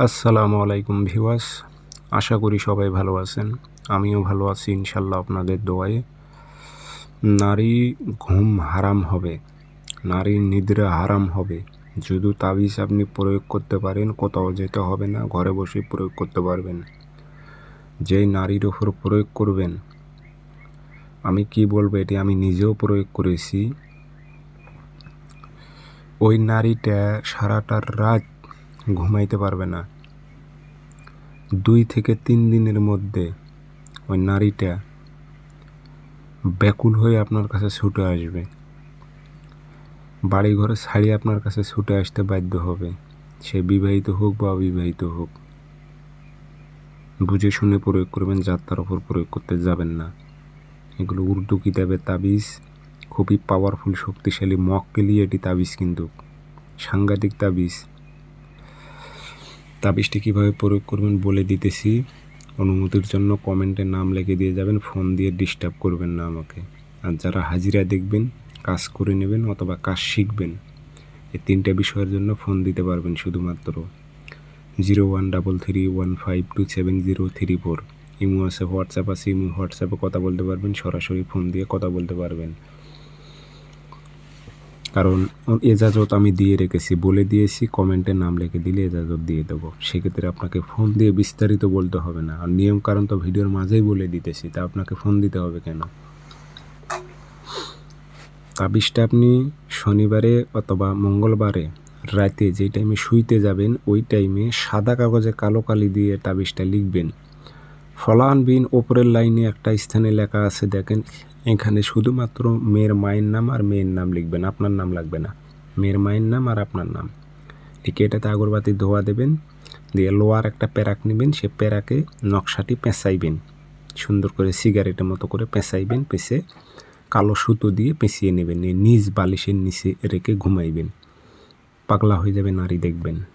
আসসালামু আলাইকুম ভিউয়ার্স, আশা করি সবাই ভালো আছেন। আমিও ভালো আছি ইনশাল্লাহ আপনাদের দোয়ায়। নারী ঘুম হারাম হবে, নারীর নিদ্রা হারাম হবে যদি তাবিজ আপনি প্রয়োগ করতে পারেন। কোথাও যেতে হবে না, ঘরে বসে প্রয়োগ করতে পারবেন। যেই নারীর ওপর প্রয়োগ করবেন, আমি কি বলবো, এটি আমি নিজেও প্রয়োগ করেছি। ওই নারীটা সারাটা রাত ঘুমাইতে পারবে না। 2 থেকে 3 দিনের মধ্যে ওই নারীটা ব্যাকুল হয়ে আপনার কাছে ছুটে আসবে, বাড়ি ঘরে ছাড়িয়ে আপনার কাছে ছুটে আসতে বাধ্য হবে। সে বিবাহিত হোক বা অবিবাহিত হোক, বুঝে শুনে প্রয়োগ করবেন, যাত্রার ওপর প্রয়োগ করতে যাবেন না। এগুলো উর্দু কিতাবের তাবিজ, খুবই পাওয়ারফুল শক্তিশালী মক্কেলি এটি তাবিজ, কিন্তু সাংঘাতিক তাবিজ। তাবিজটি কীভাবে প্রয়োগ করবেন বলে দিতেছি। অনুমতির জন্য কমেন্টে নাম লিখে দিয়ে যাবেন, ফোন দিয়ে ডিস্টার্ব করবেন না আমাকে। আর যারা হাজিরা দেখবেন, কাজ করে নেবেন অথবা কাজ শিখবেন, এই 3টা বিষয়ের জন্য ফোন দিতে পারবেন শুধুমাত্র 0133152734। ইমো আছে, হোয়াটসঅ্যাপ আছে, ইমো হোয়াটসঅ্যাপে কথা বলতে পারবেন, সরাসরি ফোন দিয়ে কথা বলতে পারবেন। কারণ এজাজত আমি দিয়ে রেখেছি, বলে দিয়েছি, কমেন্টে নাম লিখে দিলে এজাজত দিয়ে দেবো। সেক্ষেত্রে আপনাকে ফোন দিয়ে বিস্তারিত বলতে হবে না। আর নিয়ম কারণ তো ভিডিওর মাঝেই বলে দিতেছি, তা আপনাকে ফোন দিতে হবে কেন? তাবিজটা আপনি শনিবারে অথবা মঙ্গলবারে রাতে যে টাইমে শুইতে যাবেন, ওই টাইমে সাদা কাগজে কালো কালি দিয়ে তাবিজটা লিখবেন। ফলান বিন ওপরের লাইনে একটা স্থানে লেখা আছে, দেখেন এখানে শুধুমাত্র মেয়ের মায়ের নাম আর মেয়ের নাম লিখবেন, আপনার নাম লাগবে না। মেয়ের মায়ের নাম আর আপনার নাম লিখে এটাতে আগরবাতি ধোয়া দেবেন, দিয়ে লোয়ার একটা প্যারাক নেবেন, সে প্যারাকে নকশাটি পেঁচাইবেন, সুন্দর করে সিগারেটের মতো করে পেঁচাইবেন, পেঁচে কালো সুতো দিয়ে পেঁচিয়ে নেবেন, নিজ বালিশের নিচে রেখে ঘুমাইবেন। পাগলা হয়ে যাবে নারী দেখবেন।